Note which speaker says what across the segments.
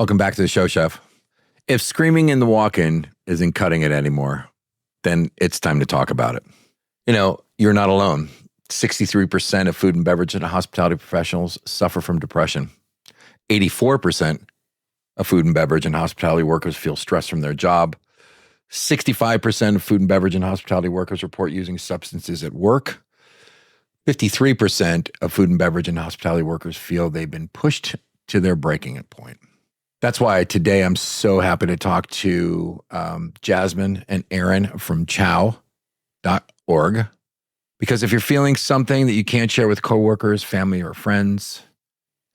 Speaker 1: Welcome back to the show, Chef. If screaming in the walk-in isn't cutting it anymore, then it's time to talk about it. You know, you're not alone. 63% of food and beverage and hospitality professionals suffer from depression. 84% of food and beverage and hospitality workers feel stress from their job. 65% of food and beverage and hospitality workers report using substances at work. 53% of food and beverage and hospitality workers feel they've been pushed to their breaking point. That's why today I'm so happy to talk to Jasmine and Erin from Chow.org. Because if you're feeling something that you can't share with coworkers, family, or friends,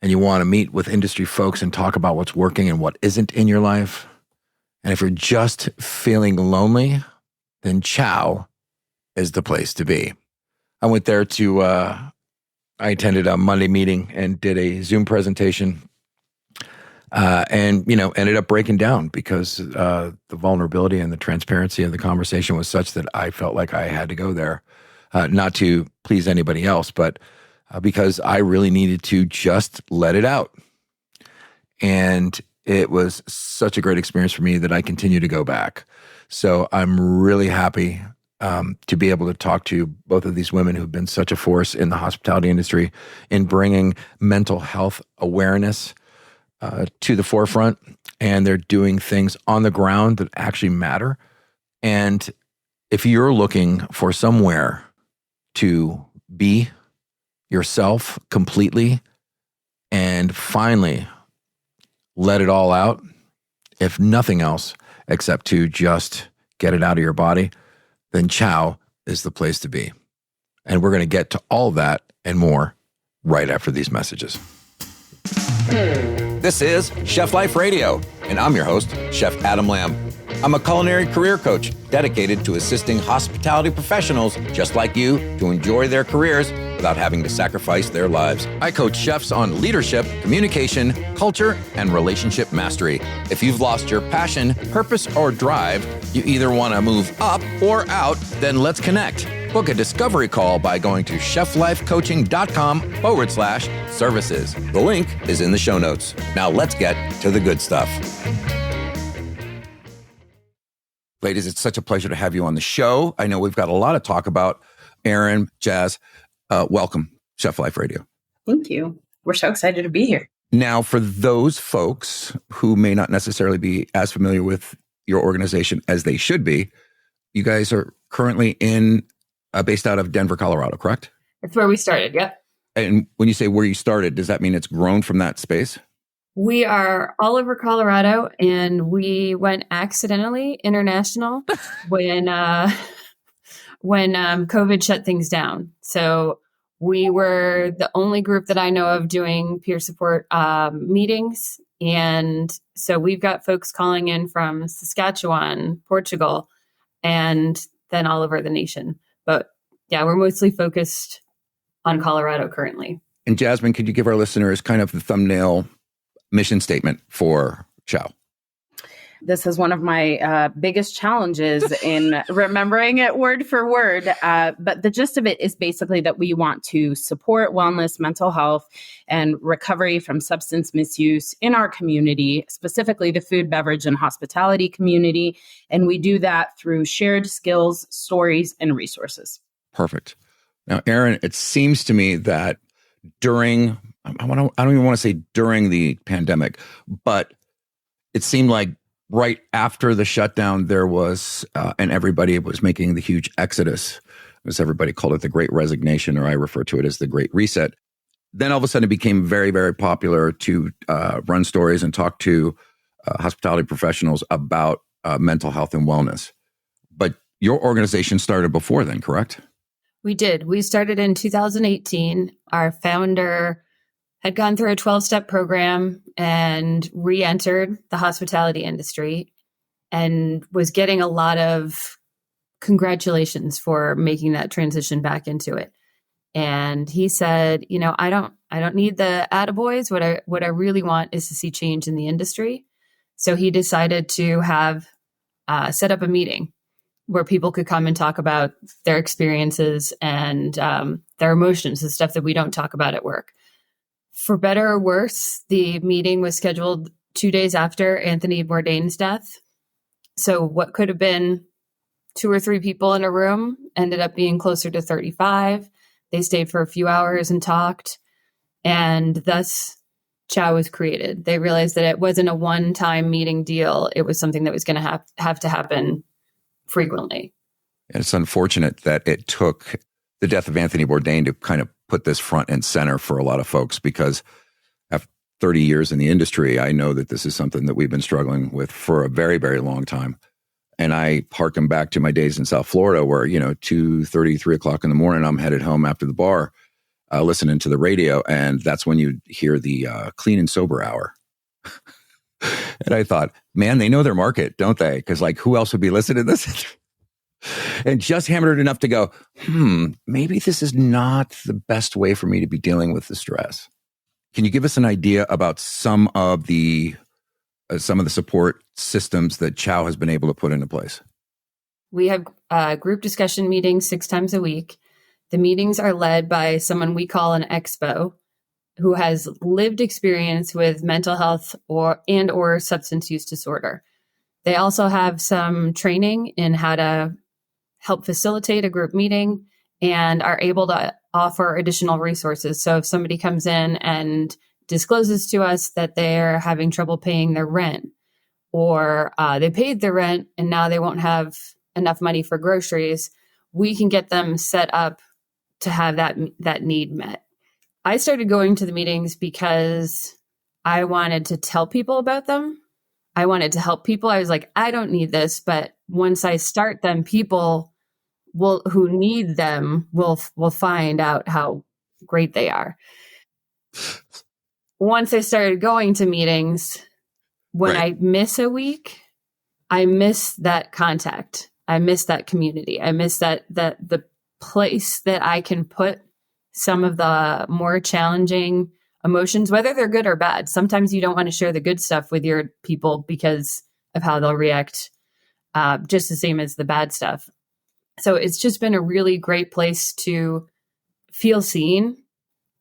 Speaker 1: and you want to meet with industry folks and talk about what's working and what isn't in your life, and if you're just feeling lonely, then Chow is the place to be. I went there I attended a Monday meeting and did a Zoom presentation and, ended up breaking down because the vulnerability and the transparency of the conversation was such that I felt like I had to go there, not to please anybody else, but because I really needed to just let it out. And it was such a great experience for me that I continue to go back. So I'm really happy to be able to talk to both of these women who've been such a force in the hospitality industry in bringing mental health awareness to the forefront. And they're doing things on the ground that actually matter. And if you're looking for somewhere to be yourself completely and finally let it all out, if nothing else except to just get it out of your body, then Chow is the place to be. And we're going to get to all that and more right after these messages. This is Chef Life Radio, and I'm your host, Chef Adam Lamb. I'm a culinary career coach dedicated to assisting hospitality professionals just like you to enjoy their careers without having to sacrifice their lives. I coach chefs on leadership, communication, culture, and relationship mastery. If you've lost your passion, purpose, or drive, you either want to move up or out, then let's connect. Book a discovery call by going to cheflifecoaching.com/services. The link is in the show notes. Now let's get to the good stuff. Ladies, it's such a pleasure to have you on the show. I know we've got a lot to talk about. Erin, Jazz, welcome, Chef Life Radio.
Speaker 2: Thank you. We're so excited to be here.
Speaker 1: Now, for those folks who may not necessarily be as familiar with your organization as they should be, you guys are currently based out of Denver, Colorado, correct?
Speaker 2: That's where we started, yep.
Speaker 1: And when you say where you started, does that mean it's grown from that space?
Speaker 2: We are all over Colorado, and we went accidentally international when COVID shut things down. So we were the only group that I know of doing peer support meetings. And so we've got folks calling in from Saskatchewan, Portugal, and then all over the nation. But yeah, we're mostly focused on Colorado currently.
Speaker 1: And Jasmine, could you give our listeners kind of the thumbnail mission statement for Chow?
Speaker 3: This is one of my biggest challenges in remembering it word for word. But the gist of it is basically that we want to support wellness, mental health, and recovery from substance misuse in our community, specifically the food, beverage, and hospitality community. And we do that through shared skills, stories, and resources.
Speaker 1: Perfect. Now, Erin, it seems to me that during, I don't even want to say during the pandemic, but it seemed like right after the shutdown, there was, and everybody was making the huge exodus, as everybody called it, the Great Resignation, or I refer to it as the Great Reset. Then all of a sudden it became very, very popular to run stories and talk to hospitality professionals about mental health and wellness. But your organization started before then, correct?
Speaker 2: We did. We started in 2018. Our founder had gone through a 12-step program and re-entered the hospitality industry and was getting a lot of congratulations for making that transition back into it. And he said, I don't need the attaboys. What I really want is to see change in the industry. So he decided to have set up a meeting where people could come and talk about their experiences and their emotions, the stuff that we don't talk about at work. For better or worse, the meeting was scheduled 2 days after Anthony Bourdain's death. So what could have been 2 or 3 people in a room ended up being closer to 35. They stayed for a few hours and talked, and thus Chow was created. They realized that it wasn't a one-time meeting deal. It was something that was going to have to happen frequently.
Speaker 4: And it's unfortunate that it took the death of Anthony Bourdain to kind of put this front and center for a lot of folks, because after 30 years in the industry, I know that this is something that we've been struggling with for a very, very long time. And I harken back to my days in South Florida where, 2:30, 3 o'clock in the morning, I'm headed home after the bar, listening to the radio. And that's when you hear the clean and sober hour. And I thought, man, they know their market, don't they? Because who else would be listening to this? And just hammered it enough to go, maybe this is not the best way for me to be dealing with the stress. Can you give us an idea about some of the support systems that Chow has been able to put into place?
Speaker 2: We have group discussion meetings 6 times a week. The meetings are led by someone we call an expo who has lived experience with mental health or substance use disorder. They also have some training in how to help facilitate a group meeting and are able to offer additional resources. So if somebody comes in and discloses to us that they're having trouble paying their rent, or they paid their rent and now they won't have enough money for groceries, we can get them set up to have that need met. I started going to the meetings because I wanted to tell people about them. I wanted to help people. I was like, I don't need this, but once I start them, people who need them will find out how great they are. Once I started going to meetings, when I miss a week, I miss that contact. I miss that community. I miss that the place that I can put some of the more challenging emotions, whether they're good or bad. Sometimes you don't want to share the good stuff with your people because of how they'll react, just the same as the bad stuff. So it's just been a really great place to feel seen.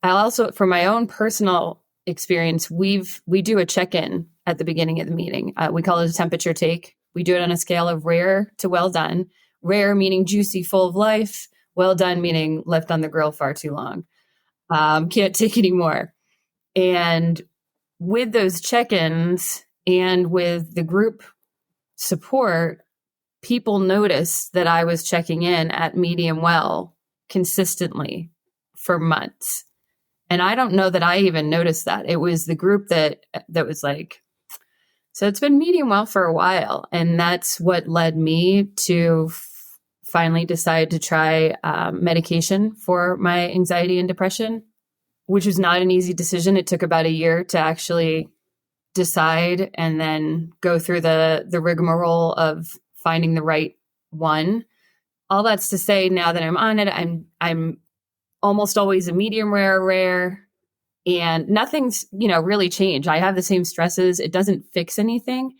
Speaker 2: I also, from my own personal experience, we do a check-in at the beginning of the meeting. We call it a temperature take. We do it on a scale of rare to well done. Rare meaning juicy, full of life. Well done meaning left on the grill far too long. Can't take any more. And with those check-ins and with the group support, people noticed that I was checking in at medium well consistently for months. And I don't know that I even noticed that. It was the group that was like, so it's been medium well for a while. And that's what led me to finally decide to try medication for my anxiety and depression, which was not an easy decision. It took about a year to actually decide and then go through the rigmarole of finding the right one. All that's to say, now that I'm on it, I'm almost always a medium rare, and nothing's, really changed. I have the same stresses. It doesn't fix anything,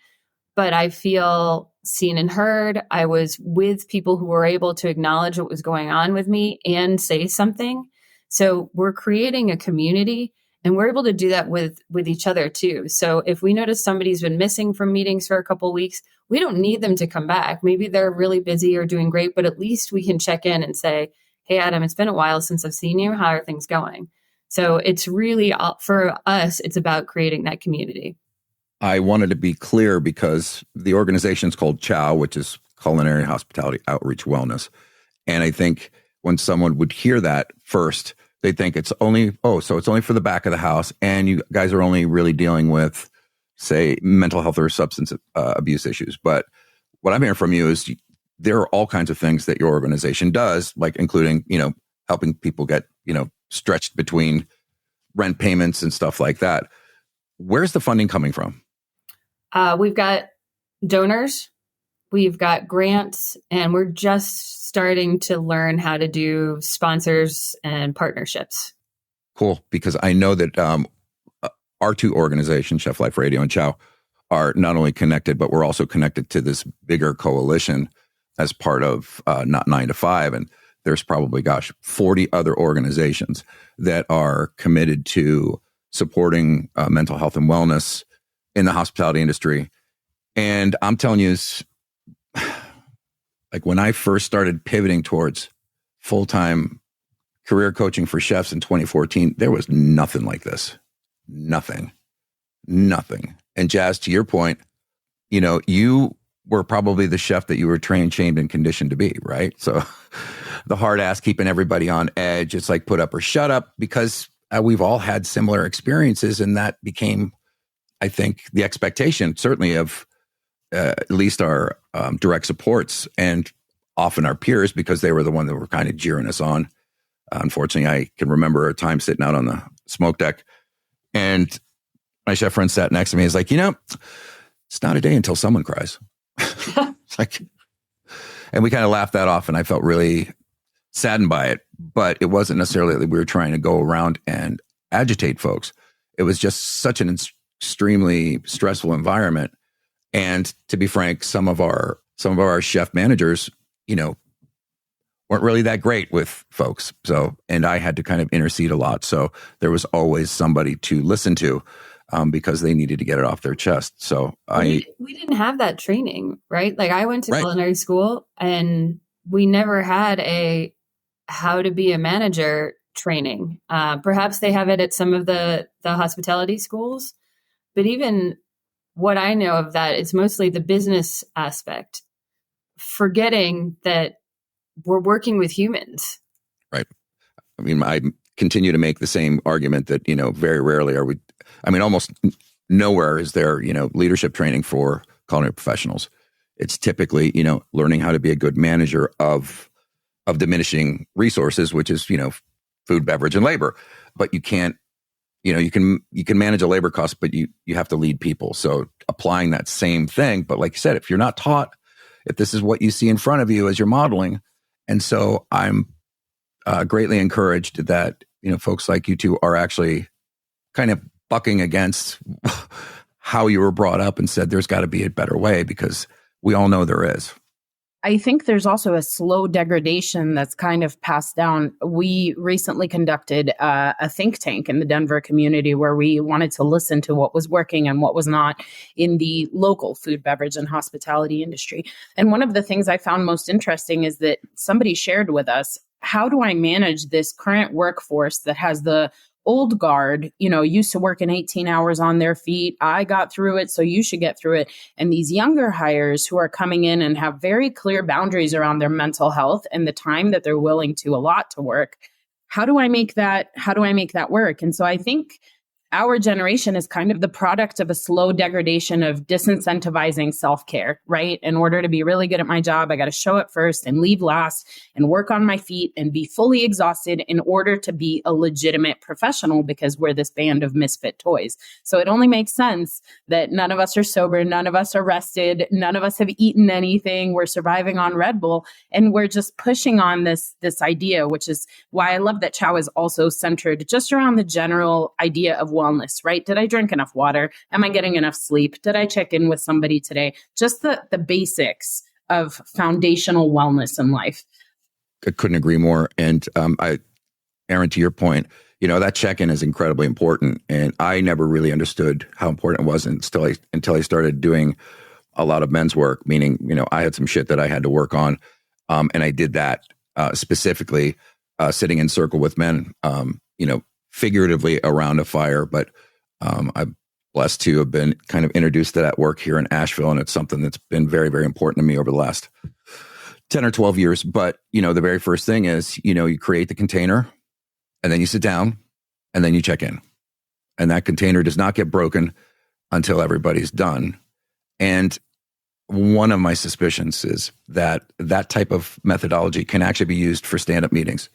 Speaker 2: but I feel seen and heard. I was with people who were able to acknowledge what was going on with me and say something. So we're creating a community, and we're able to do that with each other too. So if we notice somebody's been missing from meetings for a couple of weeks, we don't need them to come back. Maybe they're really busy or doing great, but at least we can check in and say, hey, Adam, it's been a while since I've seen you. How are things going? So it's really, for us, it's about creating that community.
Speaker 4: I wanted to be clear because the organization's called Chow, which is Culinary Hospitality Outreach Wellness. And I think when someone would hear that first, they think it's only for the back of the house, and you guys are only really dealing with, say, mental health or substance abuse issues. But what I'm hearing from you is there are all kinds of things that your organization does, like including, helping people get, stretched between rent payments and stuff like that. Where's the funding coming from?
Speaker 2: We've got donors, we've got grants, and we're just starting to learn how to do sponsors and partnerships.
Speaker 4: Cool, because I know that our two organizations, Chef Life Radio and Chow, are not only connected, but we're also connected to this bigger coalition as part of Not 9 to 5. And there's probably, 40 other organizations that are committed to supporting mental health and wellness in the hospitality industry. And I'm telling you, like when I first started pivoting towards full-time career coaching for chefs in 2014, there was nothing like this. Nothing. And Jazz, to your point, you were probably the chef that you were trained, shamed, and conditioned to be, right? So the hard ass keeping everybody on edge. It's like put up or shut up, because we've all had similar experiences, and that became, I think, the expectation, certainly of at least our direct supports and often our peers, because they were the one that were kind of jeering us on. Unfortunately, I can remember a time sitting out on the smoke deck, and my chef friend sat next to me. He's like, it's not a day until someone cries. It's like, and we kind of laughed that off, and I felt really saddened by it. But it wasn't necessarily that we were trying to go around and agitate folks. It was just such an extremely stressful environment. And to be frank, some of our chef managers, weren't really that great with folks. So, and I had to kind of intercede a lot. So there was always somebody to listen to, because they needed to get it off their chest. So
Speaker 2: we didn't have that training, right? Like I went to culinary school, and we never had a how to be a manager training. Perhaps they have it at some of the hospitality schools, but even what I know of that is mostly the business aspect, forgetting that we're working with humans.
Speaker 4: Right. I mean, I continue to make the same argument that, very rarely are we, almost nowhere is there, leadership training for culinary professionals. It's typically, learning how to be a good manager of diminishing resources, which is, food, beverage, and labor. But you can't, you can manage a labor cost, but you have to lead people. So applying that same thing, but like you said, if you're not taught, if this is what you see in front of you as you're modeling. And so I'm greatly encouraged that, folks like you two are actually kind of bucking against how you were brought up and said, there's got to be a better way, because we all know there is.
Speaker 3: I think there's also a slow degradation that's kind of passed down. We recently conducted a think tank in the Denver community where we wanted to listen to what was working and what was not in the local food, beverage, and hospitality industry. And one of the things I found most interesting is that somebody shared with us, how do I manage this current workforce that has the old guard, used to work in 18 hours on their feet. I got through it, so you should get through it. And these younger hires who are coming in and have very clear boundaries around their mental health and the time that they're willing to allot to work. How do I make that work? And so I think our generation is kind of the product of a slow degradation of disincentivizing self-care, right? In order to be really good at my job, I got to show up first and leave last and work on my feet and be fully exhausted in order to be a legitimate professional, because we're this band of misfit toys. So it only makes sense that none of us are sober, none of us are rested, none of us have eaten anything. We're surviving on Red Bull, and we're just pushing on this idea, which is why I love that Chow is also centered just around the general idea of wellness, right? Did I drink enough water? Am I getting enough sleep? Did I check in with somebody today? Just the basics of foundational wellness in life.
Speaker 4: I couldn't agree more. And Erin, to your point, that check-in is incredibly important. And I never really understood how important it was until I started doing a lot of men's work, meaning, I had some shit that I had to work on. And I did that specifically sitting in circle with men, figuratively around a fire, but I'm blessed to have been kind of introduced to that work here in Asheville, and it's something that's been very, very important to me over the last 10 or 12 years. But, the very first thing is, you create the container, and then you sit down, and then you check in. And that container does not get broken until everybody's done. And one of my suspicions is that that type of methodology can actually be used for stand-up meetings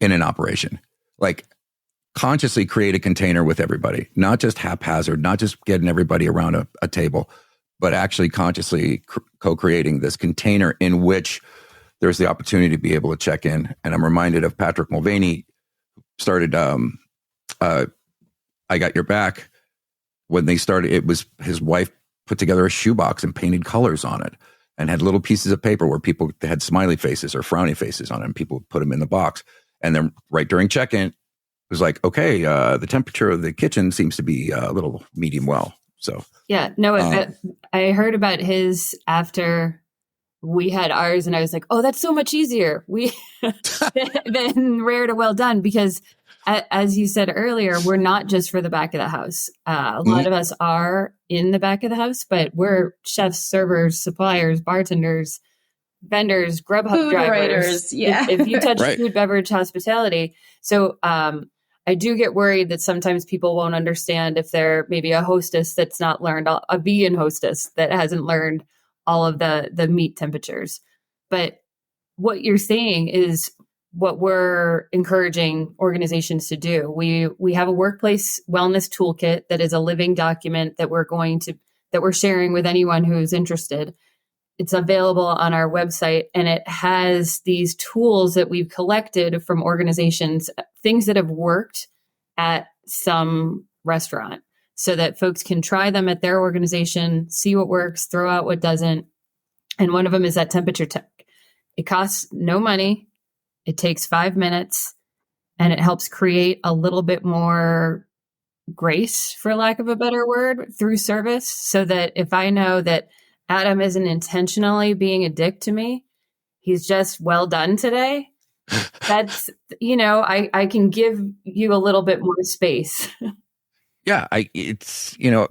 Speaker 4: in an operation. Like, consciously create a container with everybody, not just haphazard, not just getting everybody around a table, but actually consciously co-creating this container in which there's the opportunity to be able to check in. And I'm reminded of Patrick Mulvaney, started I Got Your Back. When they started, it was his wife put together a shoebox and painted colors on it and had little pieces of paper where people had smiley faces or frowny faces on it, and people would put them in the box. And then right during check-in, it was like, okay, the temperature of the kitchen seems to be a little medium well. So
Speaker 2: yeah, no, I heard about his after we had ours, and I was like, oh, that's so much easier. Than rare to well done, because as you said earlier, we're not just for the back of the house. A lot of us are in the back of the house, but we're chefs, servers, suppliers, bartenders, vendors, Grubhub
Speaker 3: Food
Speaker 2: drivers.
Speaker 3: writers, yeah.
Speaker 2: If you touch
Speaker 4: Right.
Speaker 2: food, beverage, hospitality. So I do get worried that sometimes people won't understand if they're maybe a hostess that's not learned, a vegan hostess that hasn't learned all of the meat temperatures. But what you're saying is what we're encouraging organizations to do. We have a workplace wellness toolkit that is a living document that we're sharing with anyone who's interested. It's available on our website, and it has these tools that we've collected from organizations, things that have worked at some restaurant, so that folks can try them at their organization, see what works, throw out what doesn't. And one of them is that temperature check. It costs no money. It takes 5 minutes, and it helps create a little bit more grace, for lack of a better word, through service, so that if I know that Adam isn't intentionally being a dick to me, he's just well done today, that's, I can give you a little bit more space.
Speaker 4: Yeah, it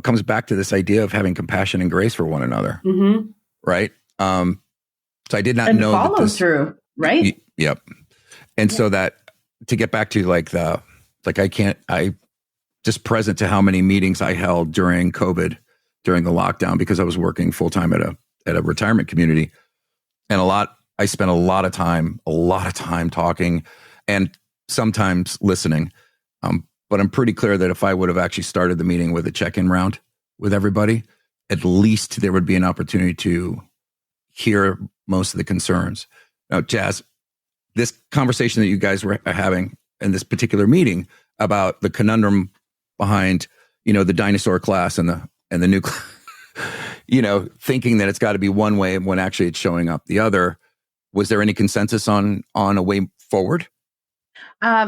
Speaker 4: comes back to this idea of having compassion and grace for one another, right? So I did not know
Speaker 3: follow
Speaker 4: that
Speaker 3: through, right?
Speaker 4: Yep. And so that, to get back to I just present to how many meetings I held during COVID, during the lockdown, because I was working full time at a retirement community, and I spent a lot of time talking and sometimes listening. But I'm pretty clear that if I would have actually started the meeting with a check-in round with everybody, at least there would be an opportunity to hear most of the concerns. Now, Jazz, this conversation that you guys were having in this particular meeting about the conundrum behind, the dinosaur class and the new, thinking that it's got to be one way when actually it's showing up the other. Was there any consensus on a way forward?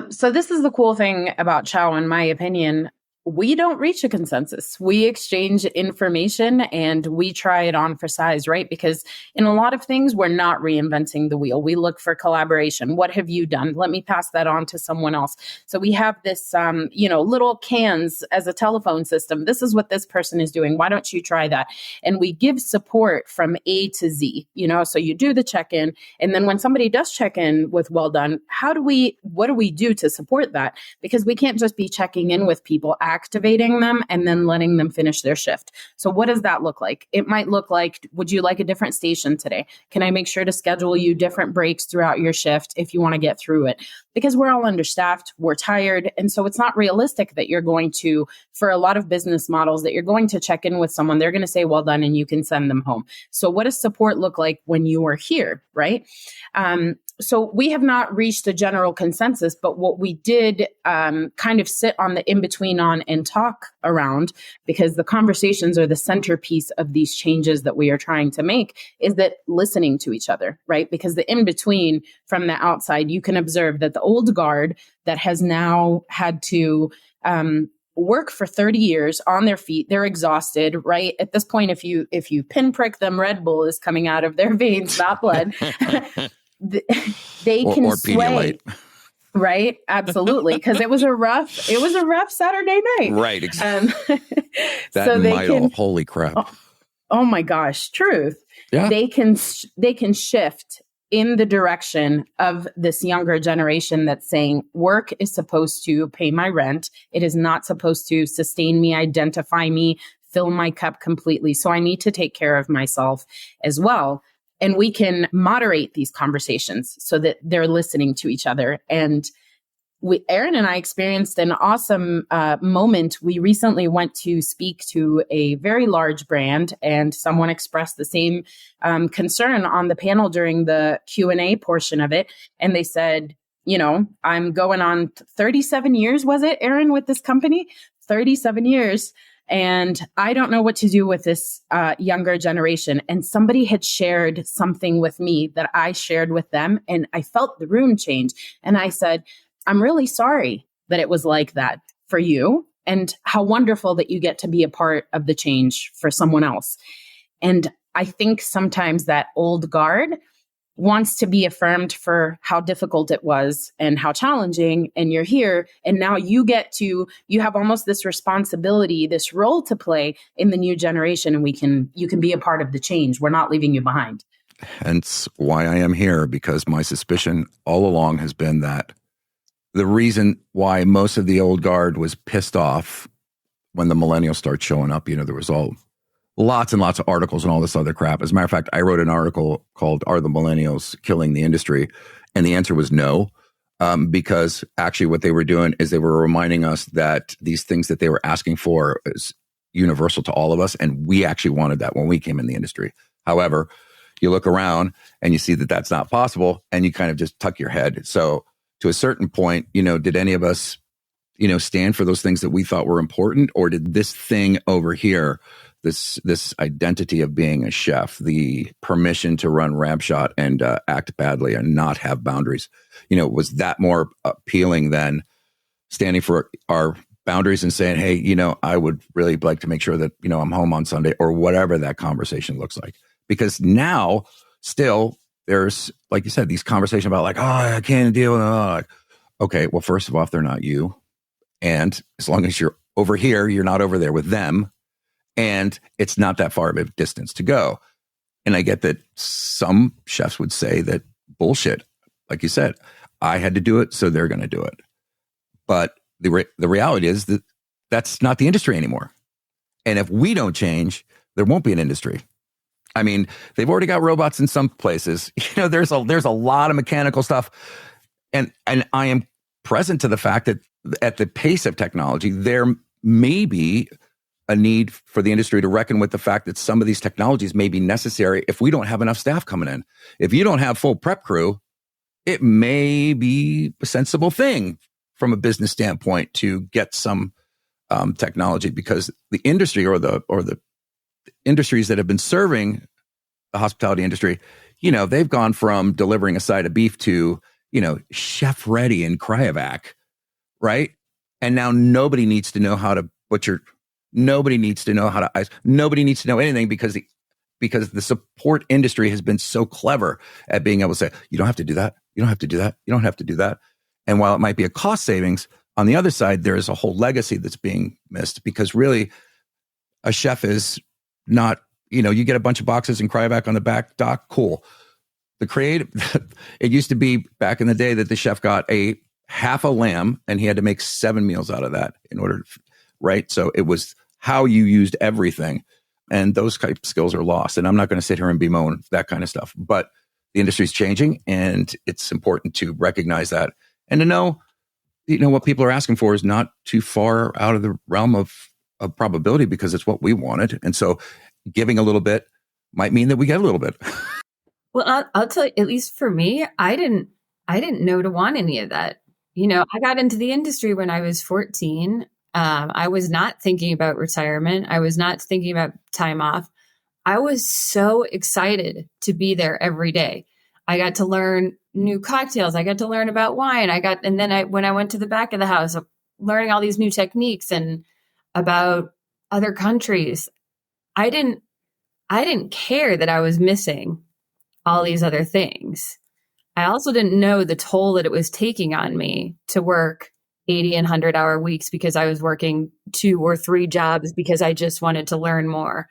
Speaker 3: So this is the cool thing about Chow, in my opinion. We don't reach a consensus. We exchange information and we try it on for size, right? Because in a lot of things, we're not reinventing the wheel. We look for collaboration. What have you done? Let me pass that on to someone else. So we have this, little cans as a telephone system. This is what this person is doing. Why don't you try that? And we give support from A to Z, so you do the check-in. And then when somebody does check in with well done, what do we do to support that? Because we can't just be checking in with people, activating them, and then letting them finish their shift. So what does that look like? It might look like, would you like a different station today? Can I make sure to schedule you different breaks throughout your shift if you want to get through it? Because we're all understaffed, we're tired. And so it's not realistic that you're going to, for a lot of business models, that you're going to check in with someone, they're going to say, well done, and you can send them home. So what does support look like when you are here, right? So we have not reached a general consensus, but what we did kind of sit on the in-between on and talk around, because the conversations are the centerpiece of these changes that we are trying to make, is that listening to each other, right? Because the in-between from the outside, you can observe that the old guard that has now had to work for 30 years on their feet, they're exhausted, right? At this point, if you pinprick them, Red Bull is coming out of their veins, not blood. They can sway, right? Absolutely, because it was a rough Saturday night,
Speaker 4: right? Exactly.
Speaker 3: So they can.
Speaker 4: Holy crap!
Speaker 3: Oh my gosh, truth.
Speaker 4: Yeah,
Speaker 3: they can shift in the direction of this younger generation that's saying work is supposed to pay my rent. It is not supposed to sustain me, identify me, fill my cup completely. So I need to take care of myself as well. And we can moderate these conversations so that they're listening to each other. And Erin and I experienced an awesome moment. We recently went to speak to a very large brand, and someone expressed the same concern on the panel during the Q&A portion of it. And they said, I'm going on 37 years, was it, Erin, with this company? 37 years. And I don't know what to do with this younger generation. And somebody had shared something with me that I shared with them, and I felt the room change. And I said, I'm really sorry that it was like that for you. and how wonderful that you get to be a part of the change for someone else. And I think sometimes that old guard wants to be affirmed for how difficult it was and how challenging, and you're here, and now you have almost this responsibility, this role to play in the new generation, and you can be a part of the change. We're not leaving you behind.
Speaker 4: Hence why I am here, because my suspicion all along has been that the reason why most of the old guard was pissed off when the millennials start showing up, there was lots and lots of articles and all this other crap. As a matter of fact, I wrote an article called "Are the Millennials Killing the Industry?" And the answer was no, because actually what they were doing is they were reminding us that these things that they were asking for is universal to all of us. And we actually wanted that when we came in the industry. However, you look around and you see that that's not possible, and you kind of just tuck your head. So to a certain point, did any of us, stand for those things that we thought were important, or did this thing over here, this identity of being a chef, the permission to run ramshot and act badly and not have boundaries, was that more appealing than standing for our boundaries and saying, hey, I would really like to make sure that, I'm home on Sunday, or whatever that conversation looks like. Because now still there's, like you said, these conversations about like, oh, I can't deal with it. Like, okay, well, first of all, if they're not you, and as long as you're over here, you're not over there with them. And it's not that far of a distance to go. And I get that some chefs would say that bullshit. Like you said, I had to do it, so they're going to do it. But the reality is that that's not the industry anymore. And if we don't change, there won't be an industry. I mean, they've already got robots in some places. There's a lot of mechanical stuff. And I am present to the fact that at the pace of technology, there may be a need for the industry to reckon with the fact that some of these technologies may be necessary if we don't have enough staff coming in. If you don't have full prep crew, it may be a sensible thing from a business standpoint to get some technology, because the industry or the industries that have been serving the hospitality industry, they've gone from delivering a side of beef to, chef ready in cryovac, right? And now nobody needs to know how to butcher. Nobody needs to know how to ice. Nobody needs to know anything, because the support industry has been so clever at being able to say, you don't have to do that. You don't have to do that. You don't have to do that. And while it might be a cost savings, on the other side, there is a whole legacy that's being missed, because really a chef is not, you get a bunch of boxes and cryovac on the back dock. Cool. The creative, it used to be back in the day that the chef got a half a lamb and he had to make 7 meals out of that in order to, right? So it was how you used everything. And those type of skills are lost. And I'm not going to sit here and bemoan that kind of stuff. But the industry's changing, and it's important to recognize that and to know, what people are asking for is not too far out of the realm of probability, because it's what we wanted. And so giving a little bit might mean that we get a little bit.
Speaker 2: Well, I'll tell you, at least for me, I didn't know to want any of that. I got into the industry when I was 14. I was not thinking about retirement. I was not thinking about time off. I was so excited to be there every day. I got to learn new cocktails. I got to learn about wine. When I went to the back of the house, learning all these new techniques and about other countries. I didn't care that I was missing all these other things. I also didn't know the toll that it was taking on me to work 80 and 100-hour weeks, because I was working 2 or 3 jobs because I just wanted to learn more.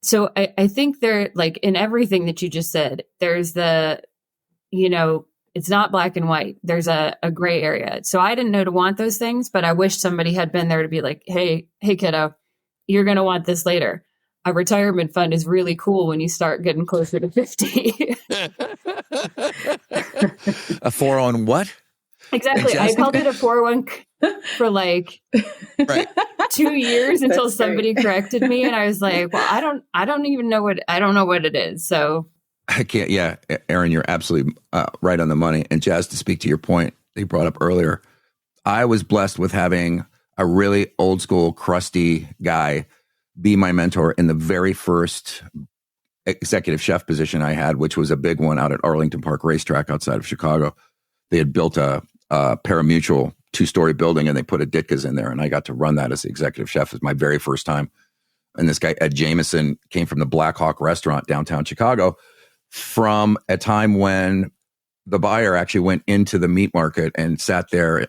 Speaker 2: So I think there, like in everything that you just said, there's it's not black and white. There's a gray area. So I didn't know to want those things, but I wish somebody had been there to be like, hey kiddo, you're going to want this later. A retirement fund is really cool when you start getting closer to 50.
Speaker 4: A 401 what?
Speaker 2: Exactly. I called it a 401 for like 2 years until somebody corrected me. And I was like, well, I don't know what it is. So
Speaker 4: I can't. Yeah. Erin, you're absolutely right on the money. And Jazz, to speak to your point that you brought up earlier, I was blessed with having a really old school, crusty guy be my mentor in the very first executive chef position I had, which was a big one out at Arlington Park Racetrack outside of Chicago. They had built a pari-mutuel 2-story building, and they put a Ditka's in there. And I got to run that as the executive chef. It was my very first time. And this guy, Ed Jamison, came from the Black Hawk restaurant downtown Chicago from a time when the buyer actually went into the meat market and sat there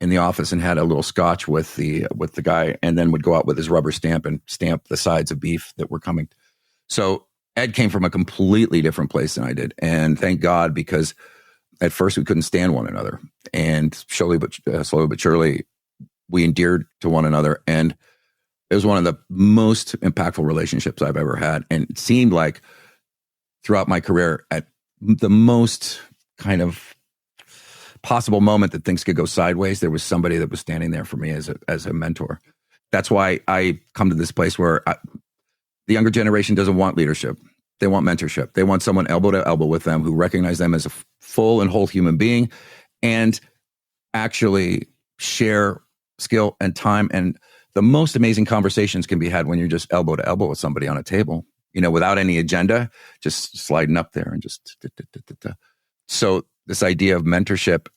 Speaker 4: in the office and had a little scotch with the guy, and then would go out with his rubber stamp and stamp the sides of beef that were coming. So Ed came from a completely different place than I did. And thank God, because at first we couldn't stand one another. And slowly but surely, we endeared to one another. And it was one of the most impactful relationships I've ever had. And it seemed like throughout my career, at the most kind of possible moment that things could go sideways, there was somebody that was standing there for me as a mentor. That's why I come to this place where the younger generation doesn't want leadership. They want mentorship. They want someone elbow to elbow with them who recognize them as a full and whole human being and actually share skill and time. And the most amazing conversations can be had when you're just elbow to elbow with somebody on a table, without any agenda, just sliding up there and just. So this idea of mentorship,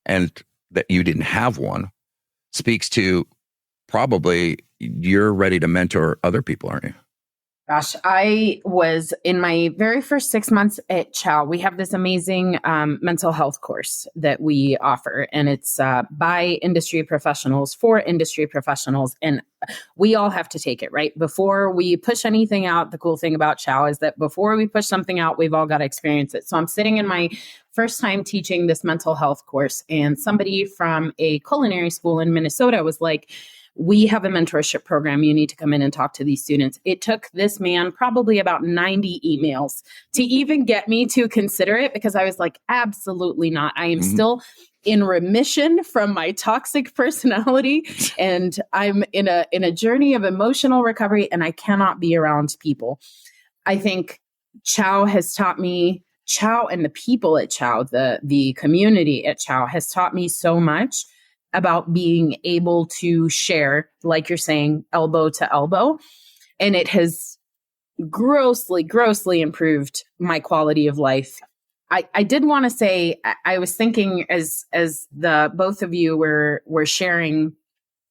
Speaker 4: and that you didn't have one, speaks to probably you're ready to mentor other people, aren't you?
Speaker 3: Gosh, I was in my very first 6 months at Chow. We have this amazing mental health course that we offer, and it's by industry professionals for industry professionals. And we all have to take it, right? Before we push anything out, the cool thing about Chow is that before we push something out, we've all got to experience it. So I'm sitting in my first time teaching this mental health course, and somebody from a culinary school in Minnesota was like, we have a mentorship program. You need to come in and talk to these students. It took this man probably about 90 emails to even get me to consider it, because I was like, absolutely not. I am still in remission from my toxic personality, and I'm in a journey of emotional recovery, and I cannot be around people. I think Chow has taught me, Chow and the people at Chow, the community at Chow has taught me so much about being able to share, like you're saying, elbow to elbow. And it has grossly, grossly improved my quality of life. I did want to say, I was thinking as the both of you were sharing,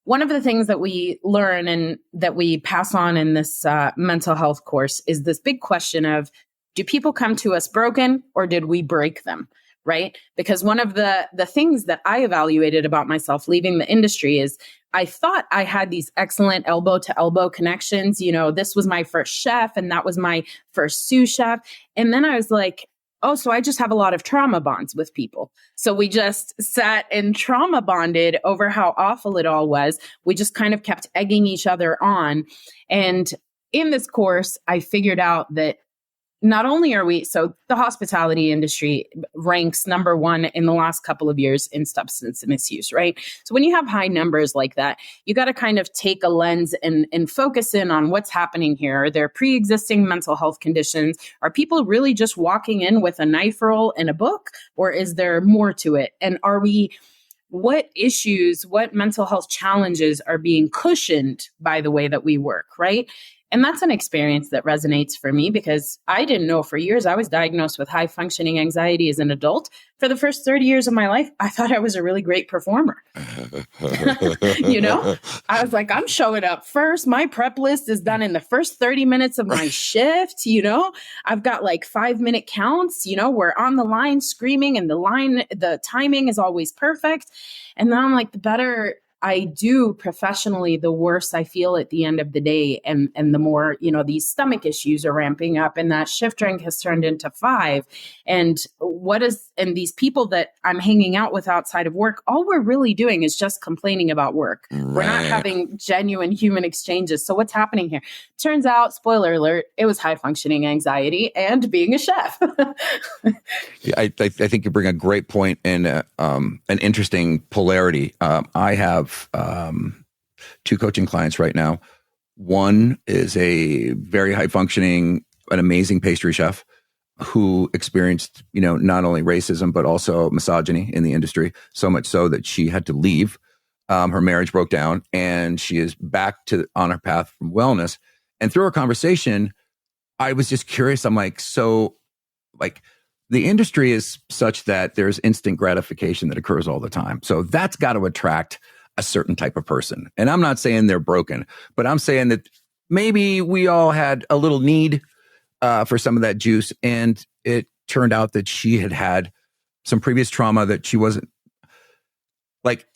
Speaker 3: one of the things that we learn and that we pass on in this mental health course is this big question of, do people come to us broken, or did we break them? Right? Because one of the things that I evaluated about myself leaving the industry is I thought I had these excellent elbow to elbow connections. This was my first chef and that was my first sous chef. And then I was like, oh, so I just have a lot of trauma bonds with people. So we just sat and trauma bonded over how awful it all was. We just kind of kept egging each other on. And in this course, I figured out that not only are we, so the hospitality industry ranks number one in the last couple of years in substance misuse, right? So when you have high numbers like that, you got to kind of take a lens and focus in on what's happening here. Are there pre-existing mental health conditions? Are people really just walking in with a knife roll and a book? Or is there more to it? And what issues, what mental health challenges are being cushioned by the way that we work, right? And that's an experience that resonates for me, because I didn't know for years. I was diagnosed with high functioning anxiety as an adult. For the first 30 years of my life, I thought I was a really great performer. I was like, I'm showing up first. My prep list is done in the first 30 minutes of my shift. I've got like 5-minute counts, we're on the line screaming, and the timing is always perfect. And then I'm like, the better I do professionally, the worse I feel at the end of the day. And the more, these stomach issues are ramping up, and that shift drink has turned into 5. And these people that I'm hanging out with outside of work, all we're really doing is just complaining about work. Right. We're not having genuine human exchanges. So what's happening here? Turns out, spoiler alert, it was high functioning anxiety and being a chef.
Speaker 4: Yeah, I think you bring a great point and an interesting polarity. I have 2 coaching clients right now. One is a very high functioning, an amazing pastry chef who experienced, not only racism, but also misogyny in the industry, so much so that she had to leave. Her marriage broke down, and she is back on her path from wellness. And through our conversation, I was just curious. I'm like, so the industry is such that there's instant gratification that occurs all the time. So that's got to attract a certain type of person. And I'm not saying they're broken, but I'm saying that maybe we all had a little need for some of that juice. And it turned out that she had some previous trauma that she wasn't like,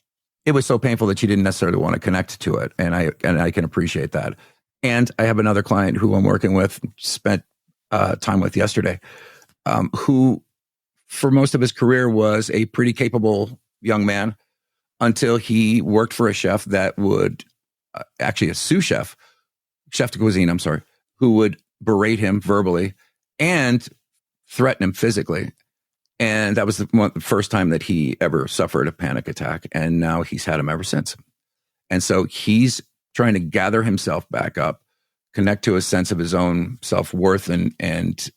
Speaker 4: it was so painful that she didn't necessarily want to connect to it. And I can appreciate that. And I have another client who I'm working with, spent time with yesterday, who for most of his career was a pretty capable young man until he worked for a chef that would, actually a sous chef de cuisine, I'm sorry, who would berate him verbally and threaten him physically. And that was the first time that he ever suffered a panic attack. And now he's had them ever since. And so he's trying to gather himself back up, connect to a sense of his own self-worth and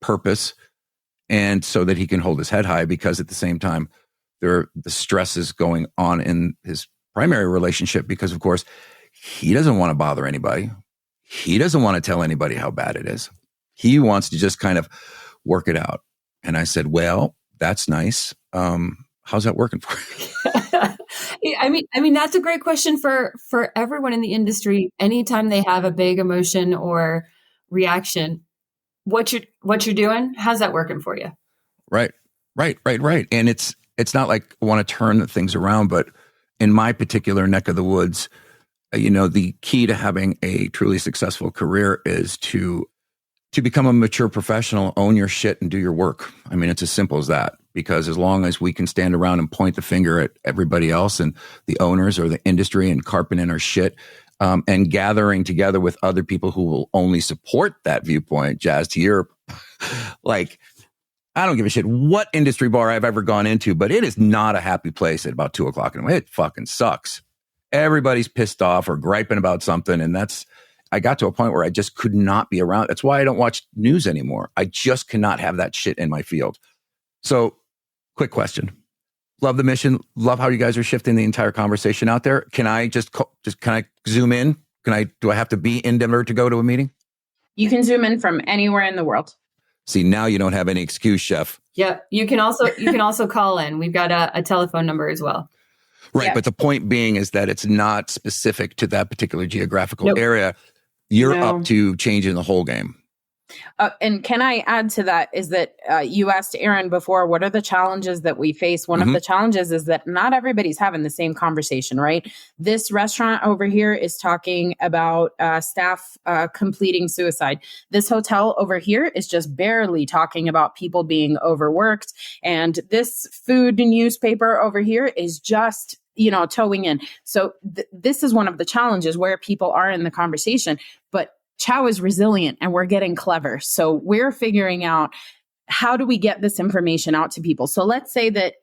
Speaker 4: purpose, and so that he can hold his head high, because at the same time, the stress is going on in his primary relationship, because, of course, he doesn't want to bother anybody. He doesn't want to tell anybody how bad it is. He wants to just kind of work it out. And I said, well, that's nice. How's that working for you?
Speaker 2: I mean, that's a great question for everyone in the industry. Anytime they have a big emotion or reaction, what you're doing, how's that working for you? Right.
Speaker 4: And it's not like I want to turn things around, but in my particular neck of the woods, the key to having a truly successful career is to become a mature professional, own your shit, and do your work. I mean, it's as simple as that. Because as long as we can stand around and point the finger at everybody else and the owners or the industry and carpeting our shit, and gathering together with other people who will only support that viewpoint, Jazz, to your, like, I don't give a shit what industry bar I've ever gone into, but it is not a happy place at about 2:00 in the morning. It fucking sucks. Everybody's pissed off or griping about something. And I got to a point where I just could not be around. That's why I don't watch news anymore. I just cannot have that shit in my field. So, quick question. Love the mission. Love how you guys are shifting the entire conversation out there. Can I just can I zoom in? Do I have to be in Denver to go to a meeting?
Speaker 3: You can zoom in from anywhere in the world.
Speaker 4: See, now you don't have any excuse, chef.
Speaker 2: Yep. You can also call in. We've got a telephone number as well.
Speaker 4: Right.
Speaker 3: Yep.
Speaker 4: But the point being is that it's not specific to that particular geographical area. You're up to changing the whole game.
Speaker 3: And can I add to that is that you asked Erin before, what are the challenges that we face? One of the challenges is that not everybody's having the same conversation, right? This restaurant over here is talking about staff completing suicide. This hotel over here is just barely talking about people being overworked. And this food newspaper over here is just towing in. So this is one of the challenges where people are in the conversation, but Chow is resilient and we're getting clever. So we're figuring out, how do we get this information out to people? So let's say that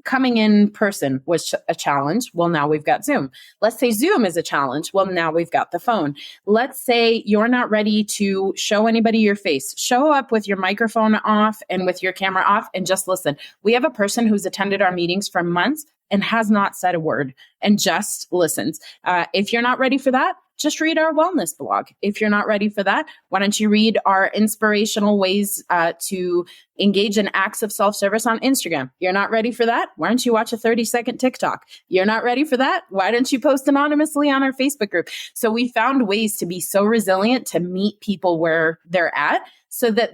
Speaker 3: coming in person was a challenge. Well, now we've got Zoom. Let's say Zoom is a challenge. Well, now we've got the phone. Let's say you're not ready to show anybody your face. Show up with your microphone off and with your camera off and just listen. We have a person who's attended our meetings for months and has not said a word and just listens. If you're not ready for that, just read our wellness blog. If you're not ready for that, why don't you read our inspirational ways to engage in acts of self-service on Instagram? You're not ready for that? Why don't you watch a 30-second TikTok? You're not ready for that? Why don't you post anonymously on our Facebook group? So we found ways to be so resilient to meet people where they're at, so that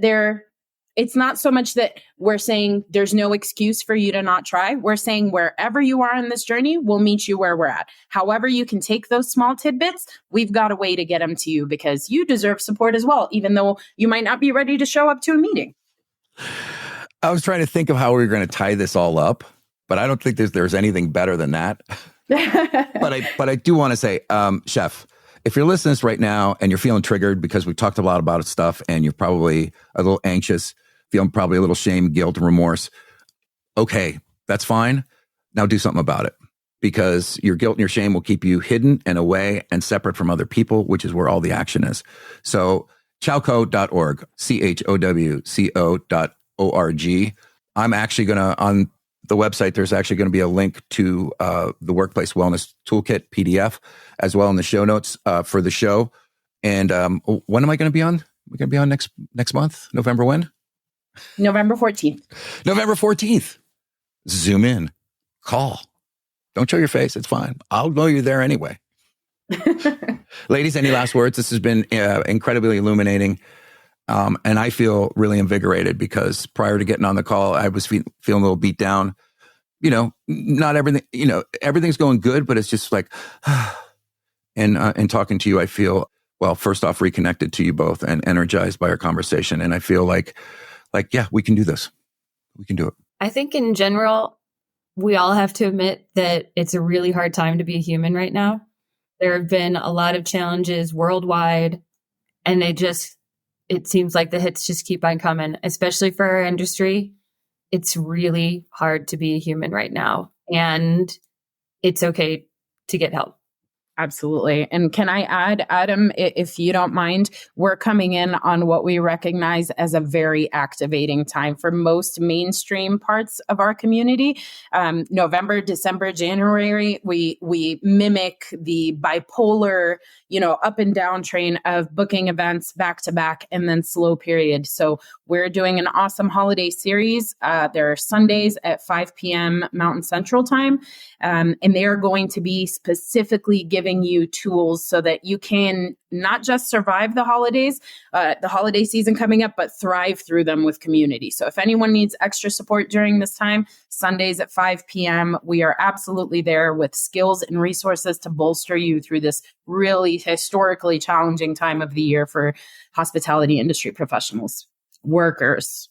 Speaker 3: it's not so much that we're saying there's no excuse for you to not try. We're saying wherever you are in this journey, we'll meet you where we're at. However you can take those small tidbits, we've got a way to get them to you, because you deserve support as well, even though you might not be ready to show up to a meeting.
Speaker 4: I was trying to think of how we were going to tie this all up, but I don't think there's anything better than that. But I do want to say, Chef, if you're listening to this right now and you're feeling triggered because we talked a lot about stuff and you're probably a little anxious, feeling probably a little shame, guilt, and remorse, okay, that's fine. Now do something about it, because your guilt and your shame will keep you hidden and away and separate from other people, which is where all the action is. So chowco.org, CHOWCO.org. I'm actually going to, on the website, there's actually going to be a link to the Workplace Wellness Toolkit PDF as well in the show notes for the show. And when am I going to be on? We're going to be on next month, November when?
Speaker 3: November 14th.
Speaker 4: November 14th. Zoom in. Call. Don't show your face. It's fine. I'll know you're there anyway. Ladies, any last words? This has been incredibly illuminating. And I feel really invigorated because prior to getting on the call, I was feeling a little beat down. Not everything, everything's going good, but it's just like, and talking to you, I feel, well, first off, reconnected to you both and energized by our conversation. And I feel like, yeah, we can do this. We can do it.
Speaker 2: I think in general, we all have to admit that it's a really hard time to be a human right now. There have been a lot of challenges worldwide, and it seems like the hits just keep on coming, especially for our industry. It's really hard to be a human right now, and it's okay to get help.
Speaker 3: Absolutely. And can I add, Adam, if you don't mind, we're coming in on what we recognize as a very activating time for most mainstream parts of our community. November, December, January, we mimic the bipolar, up and down train of booking events back to back and then slow period. So we're doing an awesome holiday series. There are Sundays at 5 p.m. Mountain Central Time. And they are going to be specifically giving you tools so that you can not just survive the holidays, the holiday season coming up, but thrive through them with community. So if anyone needs extra support during this time, Sundays at 5 p.m., we are absolutely there with skills and resources to bolster you through this really historically challenging time of the year for hospitality industry professionals, workers.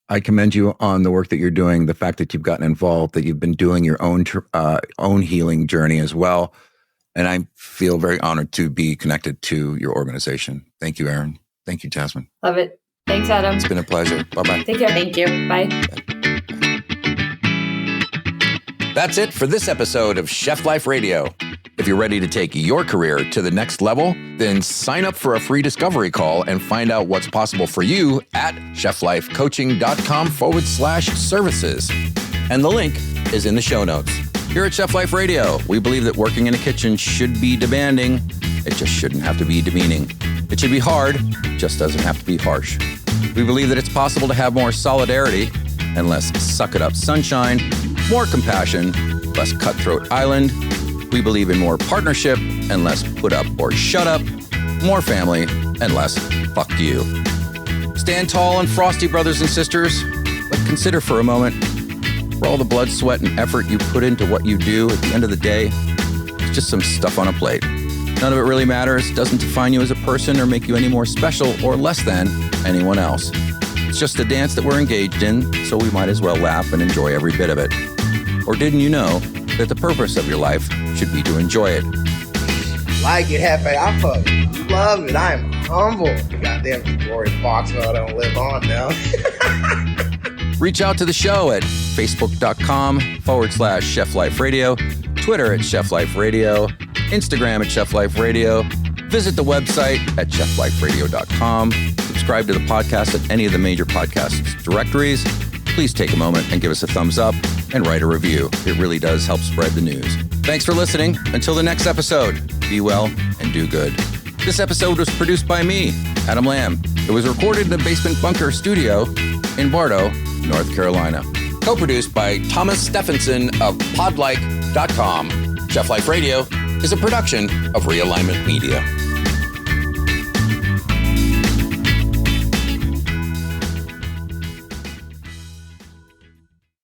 Speaker 4: I commend you on the work that you're doing, the fact that you've gotten involved, that you've been doing your own healing journey as well. And I feel very honored to be connected to your organization. Thank you, Erin. Thank you, Jasmine.
Speaker 2: Love it. Thanks, Adam.
Speaker 4: It's been a pleasure. Bye-bye.
Speaker 2: Take care.
Speaker 3: Thank you.
Speaker 2: Bye.
Speaker 1: That's it for this episode of Chef Life Radio. If you're ready to take your career to the next level, then sign up for a free discovery call and find out what's possible for you at cheflifecoaching.com/services. And the link is in the show notes. Here at Chef Life Radio, we believe that working in a kitchen should be demanding. It just shouldn't have to be demeaning. It should be hard, just doesn't have to be harsh. We believe that it's possible to have more solidarity and less suck it up sunshine, more compassion, less cutthroat island. We believe in more partnership and less put up or shut up, more family and less fuck you. Stand tall and frosty, brothers and sisters, but consider for a moment, for all the blood, sweat, and effort you put into what you do, at the end of the day, it's just some stuff on a plate. None of it really matters, doesn't define you as a person or make you any more special or less than anyone else. It's just a dance that we're engaged in, so we might as well laugh and enjoy every bit of it. Or didn't you know that the purpose of your life should be to enjoy it?
Speaker 5: Like it, Hefe. I fucking love it. I am humble. Goddamn glorious Foxwell I don't live on now.
Speaker 1: Reach out to the show at facebook.com/Chef Life Radio, Twitter at Chef Life Radio, Instagram at Chef Life Radio. Visit the website at chefliferadio.com. Subscribe to the podcast at any of the major podcast directories. Please take a moment and give us a thumbs up and write a review. It really does help spread the news. Thanks for listening. Until the next episode, be well and do good. This episode was produced by me, Adam Lamb. It was recorded in the Basement Bunker studio in Bartow, North Carolina. Co-produced by Thomas Stephenson of podlike.com. Chef Life Radio is a production of Realignment Media.